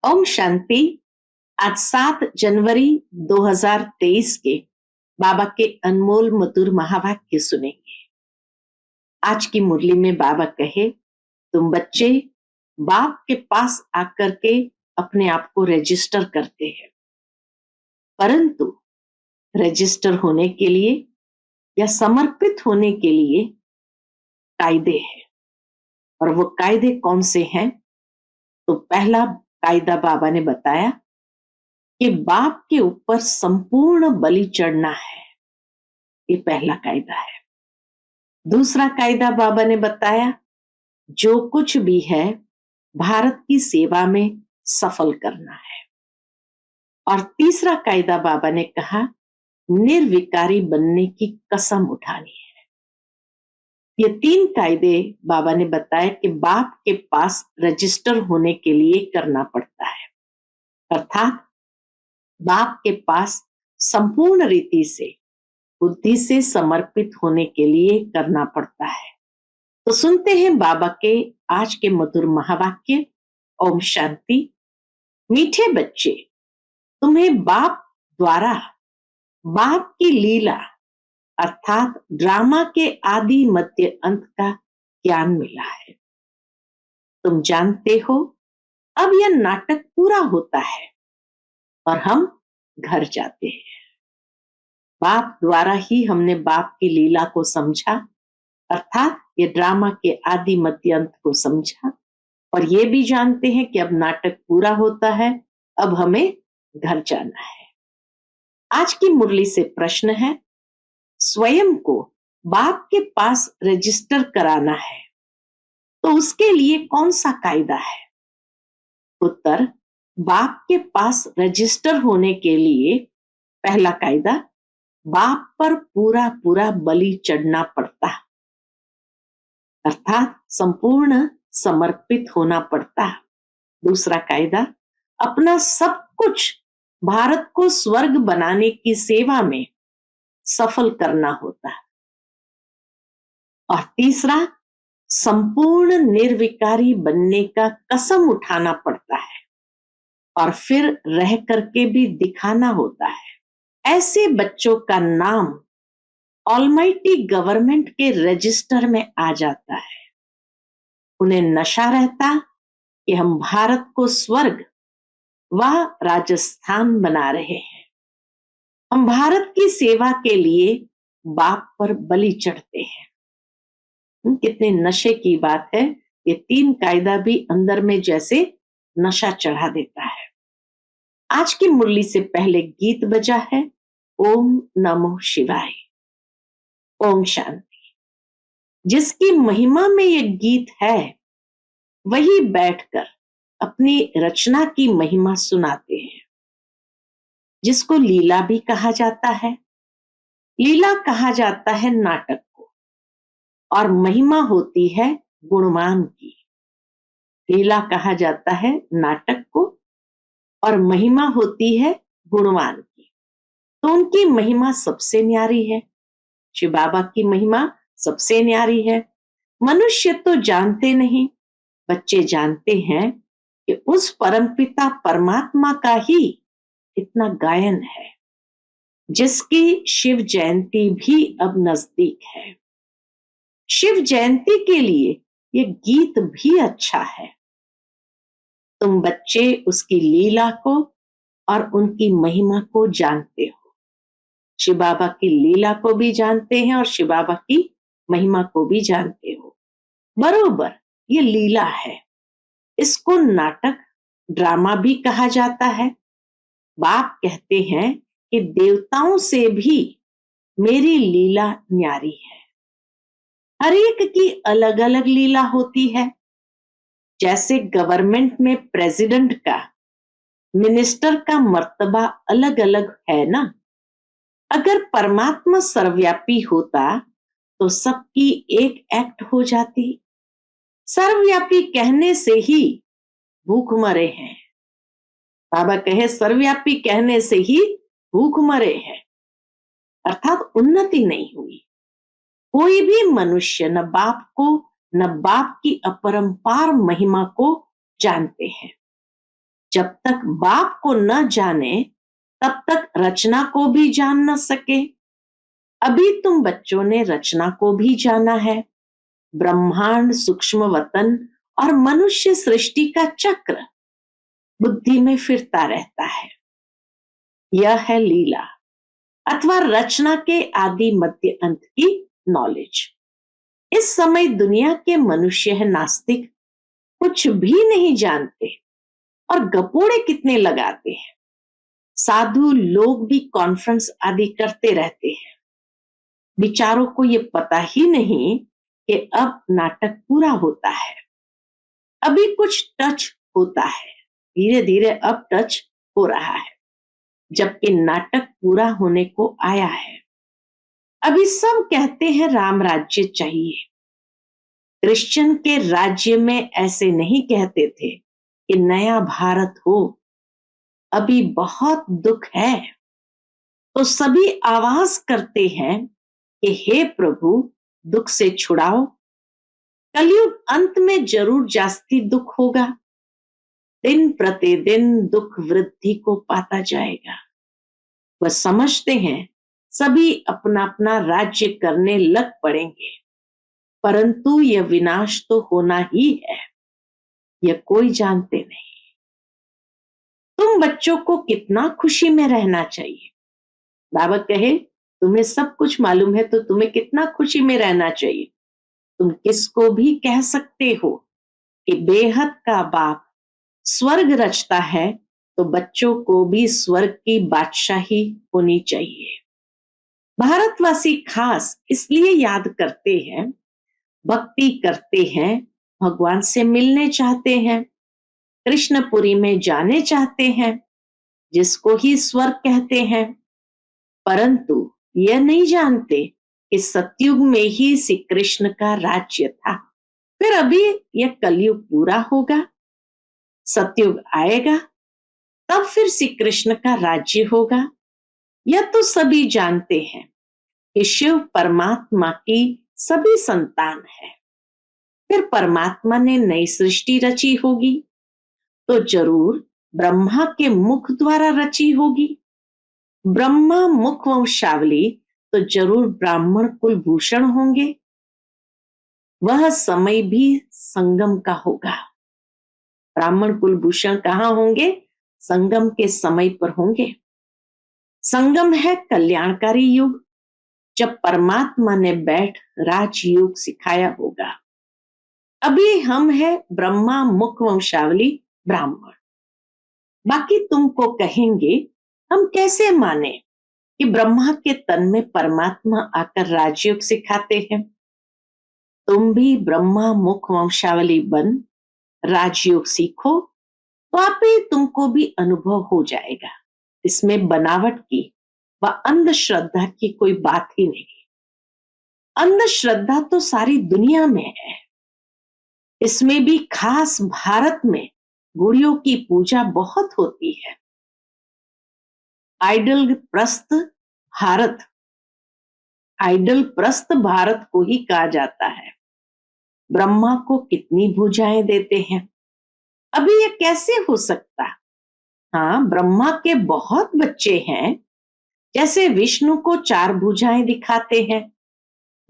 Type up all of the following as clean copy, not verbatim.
ओम शांति। आज 7 जनवरी 2023 के बाबा के अनमोल मधुर महावाक्य सुनेंगे। आज की मुरली में बाबा कहे, तुम बच्चे बाप के पास आकर के अपने आप को रजिस्टर करते हैं, परंतु रजिस्टर होने के लिए या समर्पित होने के लिए कायदे हैं। और वो कायदे कौन से हैं? तो पहला कायदा बाबा ने बताया कि बाप के ऊपर संपूर्ण बलि चढ़ना है। ये पहला कायदा है। दूसरा कायदा बाबा ने बताया, जो कुछ भी है भारत की सेवा में सफल करना है। और तीसरा कायदा बाबा ने कहा, निर्विकारी बनने की कसम उठानी है। ये 3 कायदे बाबा ने बताया कि बाप के पास रजिस्टर होने के लिए करना पड़ता है, अर्थात बाप के पास संपूर्ण रीति से बुद्धि से समर्पित होने के लिए करना पड़ता है। तो सुनते हैं बाबा के आज के मधुर महावाक्य। ओम शांति। मीठे बच्चे, तुम्हें बाप द्वारा बाप की लीला अर्थात ड्रामा के आदि मध्य अंत का ज्ञान मिला है। तुम जानते हो, अब यह नाटक पूरा होता है और हम घर जाते हैं। बाप द्वारा ही हमने बाप की लीला को समझा, अर्थात ये ड्रामा के आदि मध्य अंत को समझा, और ये भी जानते हैं कि अब नाटक पूरा होता है, अब हमें घर जाना है। आज की मुरली से प्रश्न है, स्वयं को बाप के पास रजिस्टर कराना है तो उसके लिए कौन सा कायदा है? उत्तर, बाप के पास रजिस्टर होने के लिए पहला कायदा, बाप पर पूरा पूरा बलि चढ़ना पड़ता, अर्थात संपूर्ण समर्पित होना पड़ता। दूसरा कायदा, अपना सब कुछ भारत को स्वर्ग बनाने की सेवा में सफल करना होता। और तीसरा, संपूर्ण निर्विकारी बनने का कसम उठाना पड़ता है और फिर रह करके भी दिखाना होता है। ऐसे बच्चों का नाम ऑलमाइटी गवर्नमेंट के रजिस्टर में आ जाता है। उन्हें नशा रहता कि हम भारत को स्वर्ग व राजस्थान बना रहे हैं। हम भारत की सेवा के लिए बाप पर बलि चढ़ते हैं। कितने नशे की बात है। ये 3 कायदा भी अंदर में जैसे नशा चढ़ा देता है। आज की मुरली से पहले गीत बजा है, ओम नमो शिवाय। ओम शांति। जिसकी महिमा में ये गीत है, वही बैठकर अपनी रचना की महिमा सुनाते हैं, जिसको लीला भी कहा जाता है। लीला कहा जाता है नाटक को, और महिमा होती है गुणवान की। लीला कहा जाता है नाटक को और महिमा होती है गुणवान की। तो उनकी महिमा सबसे न्यारी है। शिव बाबा की महिमा सबसे न्यारी है। मनुष्य तो जानते नहीं, बच्चे जानते हैं कि उस परमपिता परमात्मा का ही इतना गायन है, जिसकी शिव जयंती भी अब नजदीक है। शिव जयंती के लिए ये गीत भी अच्छा है। तुम बच्चे उसकी लीला को और उनकी महिमा को जानते हो। शिव बाबा की लीला को भी जानते हैं और शिव बाबा की महिमा को भी जानते हो। बरोबर ये लीला है। इसको नाटक ड्रामा भी कहा जाता है। बाप कहते हैं कि देवताओं से भी मेरी लीला न्यारी है। हर एक की अलग अलग लीला होती है। जैसे गवर्नमेंट में प्रेसिडेंट का, मिनिस्टर का मर्तबा अलग अलग है ना। अगर परमात्मा सर्वव्यापी होता तो सबकी एक एक्ट हो जाती। सर्वव्यापी कहने से ही भूख मरे हैं। बाबा कहे सर्वव्यापी कहने से ही भूख मरे हैं, अर्थात उन्नति नहीं हुई। कोई भी मनुष्य न बाप को न बाप की अपरंपार महिमा को जानते हैं। जब तक बाप को न जाने तब तक रचना को भी जान न सके। अभी तुम बच्चों ने रचना को भी जाना है। ब्रह्मांड, सूक्ष्म वतन और मनुष्य सृष्टि का चक्र बुद्धि में फिरता रहता है। यह है लीला अथवा रचना के आदि मध्य अंत की नॉलेज। इस समय दुनिया के मनुष्य है नास्तिक, कुछ भी नहीं जानते और गपोड़े कितने लगाते हैं। साधु लोग भी कॉन्फ्रेंस आदि करते रहते हैं। विचारों को ये पता ही नहीं कि अब नाटक पूरा होता है। अभी कुछ टच होता है, धीरे धीरे अब टच हो रहा है, जबकि नाटक पूरा होने को आया है। अभी सब कहते हैं राम राज्य चाहिए। क्रिश्चियन के राज्य में ऐसे नहीं कहते थे कि नया भारत हो। अभी बहुत दुख है तो सभी आवाज करते हैं कि हे प्रभु दुख से छुड़ाओ। कलयुग अंत में जरूर जास्ती दुख होगा। दिन प्रतिदिन दुख वृद्धि को पाता जाएगा। वह समझते हैं सभी अपना अपना राज्य करने लग पड़ेंगे, परंतु यह विनाश तो होना ही है, यह कोई जानते नहीं। तुम बच्चों को कितना खुशी में रहना चाहिए। बाबा कहे तुम्हें सब कुछ मालूम है तो तुम्हें कितना खुशी में रहना चाहिए। तुम किसको भी कह सकते हो कि बेहद का बाप स्वर्ग रचता है, तो बच्चों को भी स्वर्ग की बादशाही होनी चाहिए। भारतवासी खास इसलिए याद करते हैं, भक्ति करते हैं, भगवान से मिलने चाहते हैं, कृष्णपुरी में जाने चाहते हैं, जिसको ही स्वर्ग कहते हैं, परंतु यह नहीं जानते कि सतयुग में ही श्री कृष्ण का राज्य था। फिर अभी यह कलयुग पूरा होगा, सतयुग आएगा, तब फिर श्री कृष्ण का राज्य होगा। यह तो सभी जानते हैं कि शिव परमात्मा की सभी संतान है। फिर परमात्मा ने नई सृष्टि रची होगी तो जरूर ब्रह्मा के मुख द्वारा रची होगी। ब्रह्मा मुख वंशावली तो जरूर ब्राह्मण कुलभूषण होंगे। वह समय भी संगम का होगा। ब्राह्मण कुलभूषण कहाँ होंगे? संगम के समय पर होंगे। संगम है कल्याणकारी युग, जब परमात्मा ने बैठ राजयोग सिखाया होगा। अभी हम है ब्रह्मा मुख वंशावली ब्राह्मण। बाकी तुमको कहेंगे हम कैसे माने कि ब्रह्मा के तन में परमात्मा आकर राजयोग सिखाते हैं। तुम भी ब्रह्मा मुख वंशावली बन राजयोग सीखो तो आप ही तुमको भी अनुभव हो जाएगा। इसमें बनावट की व अंधश्रद्धा की कोई बात ही नहीं। अंधश्रद्धा तो सारी दुनिया में है, इसमें भी खास भारत में गुड़ियों की पूजा बहुत होती है। आइडल प्रस्त भारत, आइडल प्रस्त भारत को ही कहा जाता है। ब्रह्मा को कितनी भुजाएं देते हैं। अभी यह कैसे हो सकता? हाँ, ब्रह्मा के बहुत बच्चे हैं। जैसे विष्णु को 4 भुजाएं दिखाते हैं,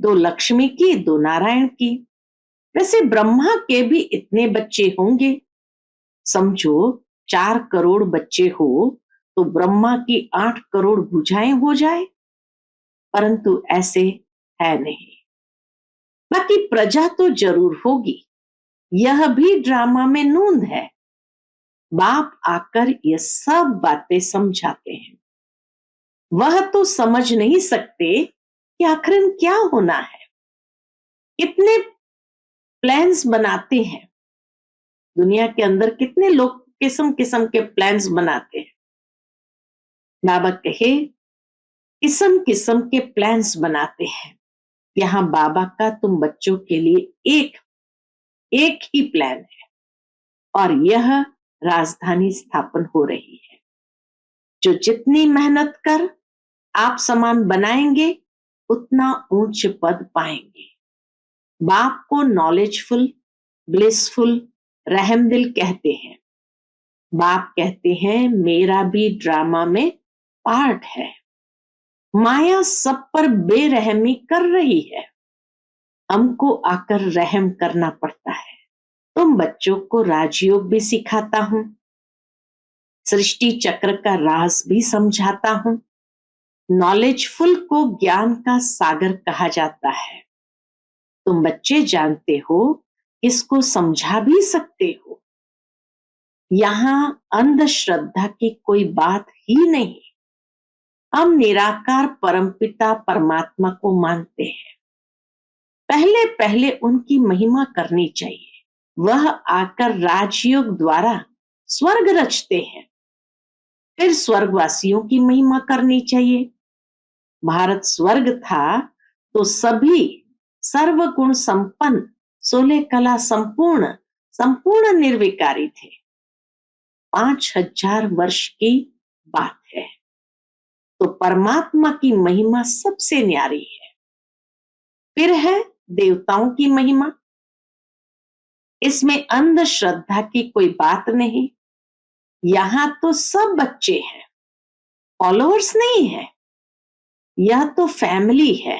2 लक्ष्मी की, 2 नारायण की। वैसे ब्रह्मा के भी इतने बच्चे होंगे। समझो 4 करोड़ बच्चे हो तो ब्रह्मा की 8 करोड़ भुजाएं हो जाए, परंतु ऐसे है नहीं। बाकी प्रजा तो जरूर होगी, यह भी ड्रामा में नूंद है। बाप आकर ये सब बातें समझाते हैं। वह तो समझ नहीं सकते कि आखिर क्या होना है। कितने प्लान्स बनाते हैं दुनिया के अंदर, कितने लोग किस्म किस्म के प्लान्स बनाते हैं। बाबा कहे किस्म किस्म के प्लान्स बनाते हैं। यहाँ बाबा का तुम बच्चों के लिए एक ही प्लान है, और यह राजधानी स्थापन हो रही है। जो जितनी मेहनत कर आप समान बनाएंगे उतना ऊंच पद पाएंगे। बाप को नॉलेजफुल, ब्लिसफुल, रहमदिल कहते हैं। बाप कहते हैं मेरा भी ड्रामा में पार्ट है। माया सब पर बेरहमी कर रही है, हमको आकर रहम करना पड़ता है। तुम बच्चों को राजयोग भी सिखाता हूं, सृष्टि चक्र का राज भी समझाता हूं। नॉलेजफुल को ज्ञान का सागर कहा जाता है। तुम बच्चे जानते हो, इसको समझा भी सकते हो। यहां अंधश्रद्धा की कोई बात ही नहीं। हम निराकार परमपिता परमात्मा को मानते हैं। पहले पहले उनकी महिमा करनी चाहिए। वह आकर राजयोग द्वारा स्वर्ग रचते हैं, फिर स्वर्गवासियों की महिमा करनी चाहिए। भारत स्वर्ग था तो सभी सर्वगुण संपन्न, 16 कला संपूर्ण, संपूर्ण निर्विकारी थे। 5000 वर्ष की बात है। तो परमात्मा की महिमा सबसे न्यारी है। फिर है देवताओं की महिमा। इसमें अंधश्रद्धा की कोई बात नहीं। यहां तो सब बच्चे हैं, फॉलोअर्स नहीं है। यह तो फैमिली है।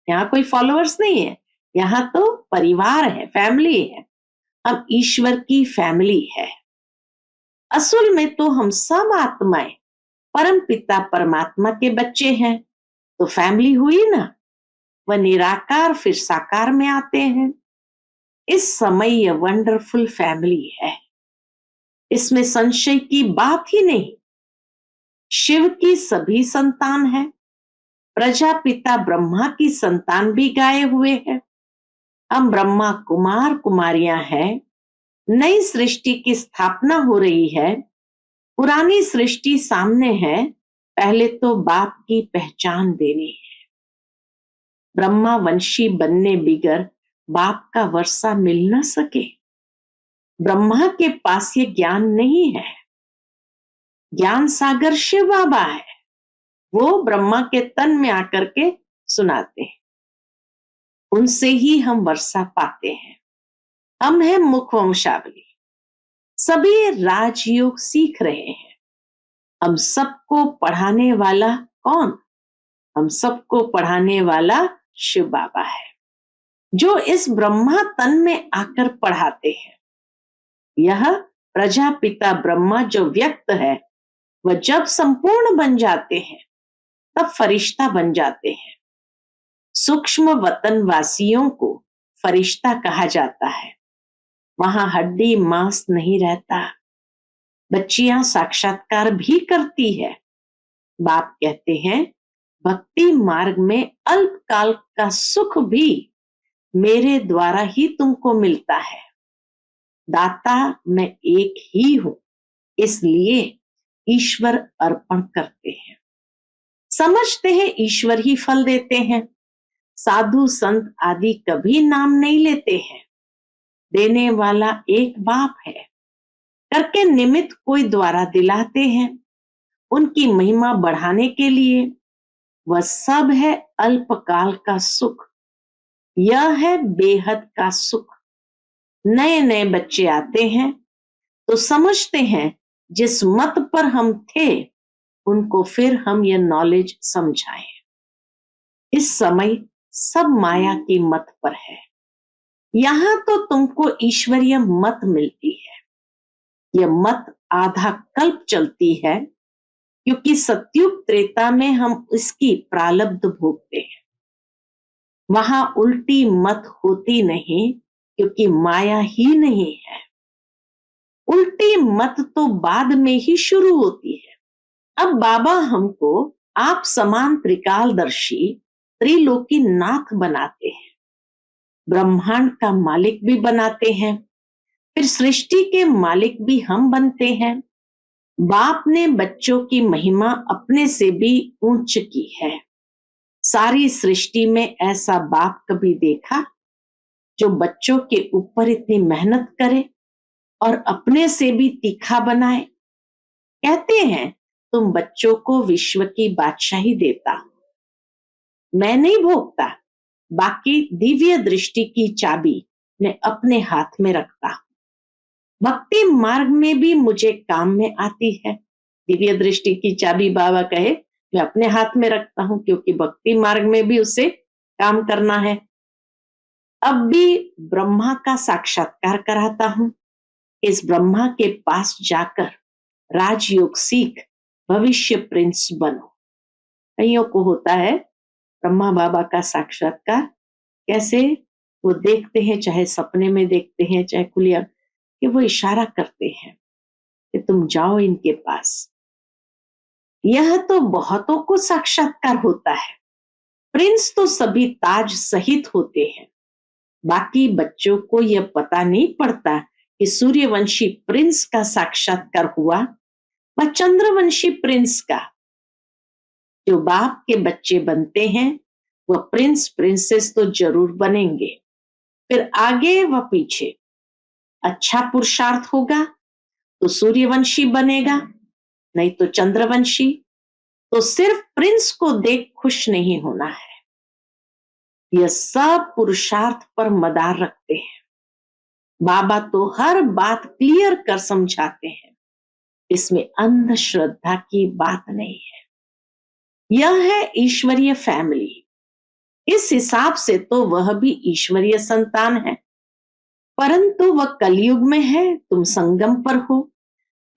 यहाँ कोई फॉलोअर्स नहीं है, यहाँ तो परिवार है, फैमिली है। हम ईश्वर की फैमिली है। असल में तो हम सब आत्माएं परम पिता परमात्मा के बच्चे हैं। तो फैमिली हुई ना। वह निराकार फिर साकार में आते हैं। इस समय यह वंडरफुल फैमिली है, इसमें संशय की बात ही नहीं। शिव की सभी संतान है, प्रजापिता ब्रह्मा की संतान भी गाए हुए हैं। हम ब्रह्मा कुमार कुमारियां हैं। नई सृष्टि की स्थापना हो रही है। पुरानी सृष्टि सामने है। पहले तो बाप की पहचान देनी है। ब्रह्मा वंशी बनने बिगर बाप का वर्षा मिल न सके। ब्रह्मा के पास ये ज्ञान नहीं है। ज्ञान सागर शिव बाबा है। वो ब्रह्मा के तन में आकर के सुनाते हैं। उनसे ही हम वर्षा पाते हैं। हम हैं मुख वंशावली। सभी राजयोग सीख रहे हैं। हम सबको पढ़ाने वाला कौन? हम सबको पढ़ाने वाला शिव बाबा है, जो इस ब्रह्मा तन में आकर पढ़ाते हैं। यह प्रजापिता ब्रह्मा जो व्यक्त है, वह जब संपूर्ण बन जाते हैं तब फरिश्ता बन जाते हैं। सूक्ष्म वतन वासियों को फरिश्ता कहा जाता है। वहां हड्डी मांस नहीं रहता। बच्चियां साक्षात्कार भी करती है। बाप कहते हैं भक्ति मार्ग में अल्पकाल का सुख भी मेरे द्वारा ही तुमको मिलता है। दाता मैं एक ही हूं, इसलिए ईश्वर अर्पण करते हैं। समझते हैं ईश्वर ही फल देते हैं। साधु संत आदि कभी नाम नहीं लेते हैं। देने वाला एक बाप है। करके निमित्त कोई द्वारा दिलाते हैं, उनकी महिमा बढ़ाने के लिए। वह सब है अल्पकाल का सुख। यह है बेहद का सुख। नए नए बच्चे आते हैं तो समझते हैं जिस मत पर हम थे उनको फिर हम यह नॉलेज समझाएं। इस समय सब माया की मत पर है। यहां तो तुमको ईश्वरीय मत मिलती है। यह मत आधा कल्प चलती है, क्योंकि सत्युग त्रेता में हम इसकी प्रारब्ध भोगते हैं। वहां उल्टी मत होती नहीं, क्योंकि माया ही नहीं है। उल्टी मत तो बाद में ही शुरू होती है। अब बाबा हमको आप समान त्रिकालदर्शी त्रिलोकी नाथ बनाते हैं। ब्रह्मांड का मालिक भी बनाते हैं। फिर सृष्टि के मालिक भी हम बनते हैं। बाप ने बच्चों की महिमा अपने से भी ऊंच की है। सारी सृष्टि में ऐसा बाप कभी देखा जो बच्चों के ऊपर इतनी मेहनत करे और अपने से भी तीखा बनाए? कहते हैं तुम बच्चों को विश्व की बादशाही देता, मैं नहीं भोगता, बाकी दिव्य दृष्टि की चाबी मैं अपने हाथ में रखता। भक्ति मार्ग में भी मुझे काम में आती है। दिव्य दृष्टि की चाबी बाबा कहे मैं अपने हाथ में रखता हूं, क्योंकि भक्ति मार्ग में भी उसे काम करना है। अब भी ब्रह्मा का साक्षात्कार कराता हूं। इस ब्रह्मा के पास जाकर राजयोग सीख भविष्य प्रिंस बनो। कईयों को होता है ब्रह्मा बाबा का साक्षात्कार, कैसे वो देखते हैं, चाहे सपने में देखते हैं चाहे खुलिया, कि वो इशारा करते हैं कि तुम जाओ इनके पास। यह तो बहुतों को साक्षात्कार होता है। प्रिंस तो सभी ताज सहित होते हैं, बाकी बच्चों को यह पता नहीं पड़ता कि सूर्यवंशी प्रिंस का साक्षात्कार हुआ व चंद्रवंशी प्रिंस का। जो बाप के बच्चे बनते हैं वह प्रिंस प्रिंसेस तो जरूर बनेंगे, फिर आगे व पीछे अच्छा पुरुषार्थ होगा तो सूर्यवंशी बनेगा, नहीं तो चंद्रवंशी। तो सिर्फ प्रिंस को देख खुश नहीं होना है, यह सब पुरुषार्थ पर मदार रखते हैं। बाबा तो हर बात क्लियर कर समझाते हैं, इसमें अंधश्रद्धा की बात नहीं है। यह है ईश्वरीय फैमिली। इस हिसाब से तो वह भी ईश्वरीय संतान है, परंतु वह कलयुग में है, तुम संगम पर हो।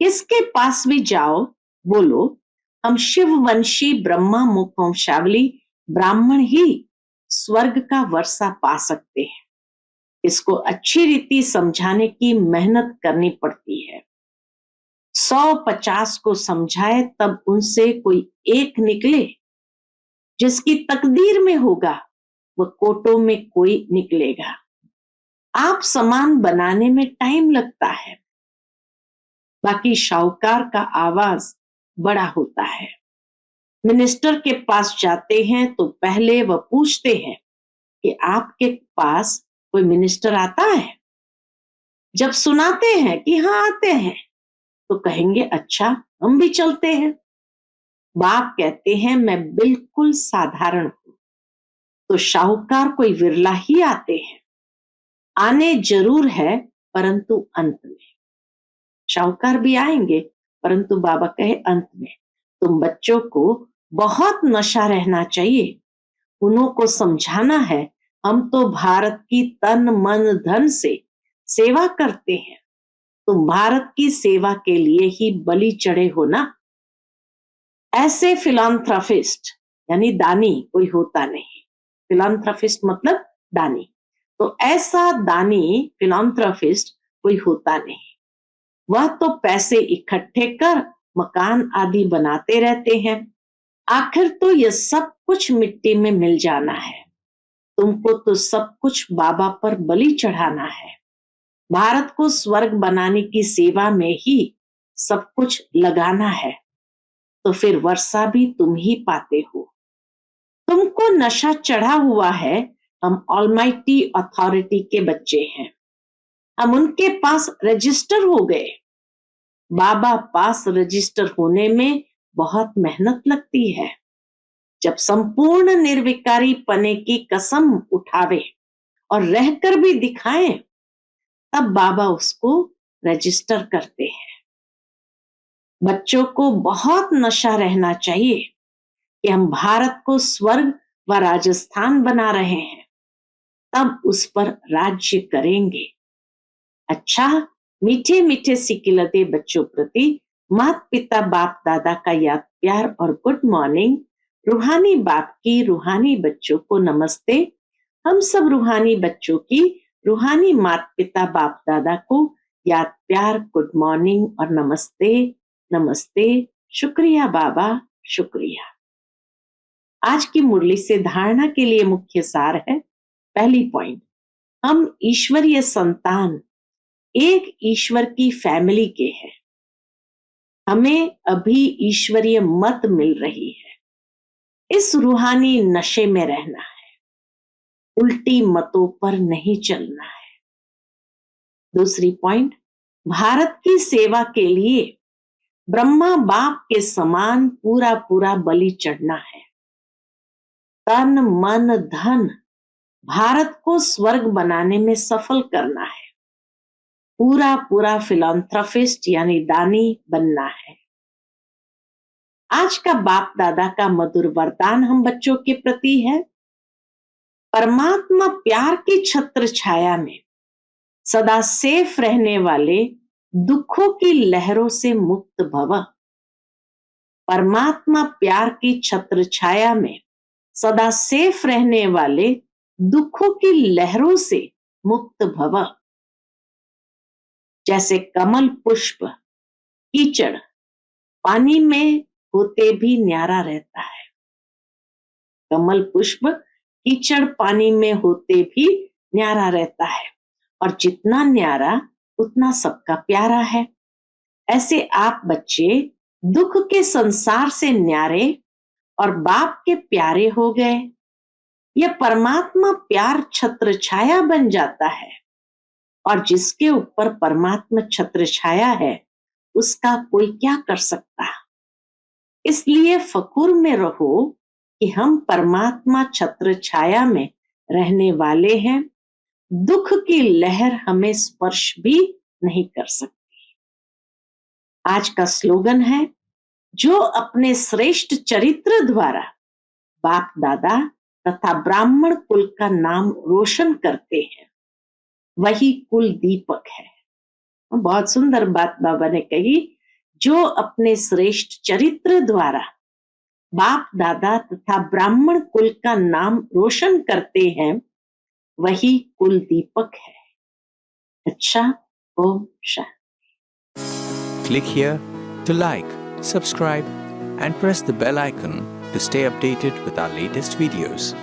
किसके पास भी जाओ, बोलो हम शिववंशी ब्रह्मा मुखवंशावली ब्राह्मण ही स्वर्ग का वर्षा पा सकते हैं। इसको अच्छी रीति समझाने की मेहनत करनी पड़ती है। 100-50 को समझाए तब उनसे कोई एक निकले। जिसकी तकदीर में होगा वह कोटों में कोई निकलेगा। आप सामान बनाने में टाइम लगता है, बाकी शाहूकार का आवाज बड़ा होता है। मिनिस्टर के पास जाते हैं तो पहले वह पूछते हैं कि आपके पास कोई मिनिस्टर आता है। जब सुनाते हैं कि हाँ आते हैं तो कहेंगे अच्छा हम भी चलते हैं। बाप कहते हैं मैं बिल्कुल साधारण हूं, तो शाहूकार कोई विरला ही आते हैं। आने जरूर है परंतु अंत में। शाहूकार भी आएंगे परंतु बाबा कहे अंत में। तुम बच्चों को बहुत नशा रहना चाहिए, उन्हों को समझाना है हम तो भारत की तन मन धन से सेवा करते हैं, तुम भारत की सेवा के लिए ही बलि चढ़े हो ना। ऐसे फिलांथ्रोपिस्ट यानी दानी कोई होता नहीं। फिलांथ्रोपिस्ट मतलब दानी, तो ऐसा दानी फिलांथ्रोपिस्ट कोई होता नहीं। वह तो पैसे इकट्ठे कर मकान आदि बनाते रहते हैं, आखिर तो यह सब कुछ मिट्टी में मिल जाना है। तुमको तो सब कुछ बाबा पर बलि चढ़ाना है। भारत को स्वर्ग बनाने की सेवा में ही सब कुछ लगाना है, तो फिर वर्षा भी तुम ही पाते हो। तुमको नशा चढ़ा हुआ है, हम ऑलमाइटी अथॉरिटी के बच्चे हैं, हम उनके पास रजिस्टर हो गए। बाबा पास रजिस्टर होने में बहुत मेहनत लगती है। जब संपूर्ण निर्विकारी पने की कसम उठावे और रहकर भी दिखाएं, तब बाबा उसको रजिस्टर करते हैं। बच्चों को बहुत नशा रहना चाहिए कि हम भारत को स्वर्ग व राजस्थान बना रहे हैं, तब उस पर राज्य करेंगे। अच्छा, मीठे मीठे सिकिलते बच्चों प्रति माता पिता बाप दादा का याद प्यार और गुड मॉर्निंग। रूहानी बाप की रूहानी बच्चों को नमस्ते। हम सब रूहानी बच्चों की रूहानी माता पिता बाप दादा को याद प्यार गुड मॉर्निंग और नमस्ते नमस्ते। शुक्रिया बाबा, शुक्रिया। आज की मुरली से धारणा के लिए मुख्य सार है। पहली पॉइंट, हम ईश्वरीय संतान एक ईश्वर की फैमिली के हैं। हमें अभी ईश्वरीय मत मिल रही है, इस रूहानी नशे में रहना है, उल्टी मतों पर नहीं चलना है। दूसरी पॉइंट, भारत की सेवा के लिए ब्रह्मा बाप के समान पूरा पूरा बलि चढ़ना है। तन मन धन भारत को स्वर्ग बनाने में सफल करना है। पूरा पूरा फिलैंथ्रोपिस्ट यानी दानी बनना है। आज का बाप दादा का मधुर वरदान हम बच्चों के प्रति है, परमात्मा प्यार की छत्र छाया में सदा सेफ रहने वाले दुखों की लहरों से मुक्त भव। परमात्मा प्यार की छत्र छाया में सदा सेफ रहने वाले दुखों की लहरों से मुक्त भव। जैसे कमल पुष्प कीचड़ पानी में होते भी न्यारा रहता है। कमल पुष्प कीचड़ पानी में होते भी न्यारा रहता है, और जितना न्यारा उतना सबका प्यारा है। ऐसे आप बच्चे दुख के संसार से न्यारे और बाप के प्यारे हो गए। यह परमात्मा प्यार छत्र छाया बन जाता है, और जिसके ऊपर परमात्मा छत्र छाया है उसका कोई क्या कर सकता। इसलिए फकुर में रहो कि हम परमात्मा छत्र छाया में रहने वाले हैं। दुख की लहर हमें स्पर्श भी नहीं कर सकती। आज का स्लोगन है, जो अपने श्रेष्ठ चरित्र द्वारा बाप दादा तथा ब्राह्मण कुल का नाम रोशन करते हैं वही कुल दीपक है। बहुत सुंदर बात बाबा ने कही, जो अपने श्रेष्ठ चरित्र द्वारा बाप दादा तथा ब्राह्मण कुल का नाम रोशन करते हैं वही कुल दीपक है। अच्छा, Om Shanti. Click here to like, subscribe and press the bell icon to stay updated with our latest videos.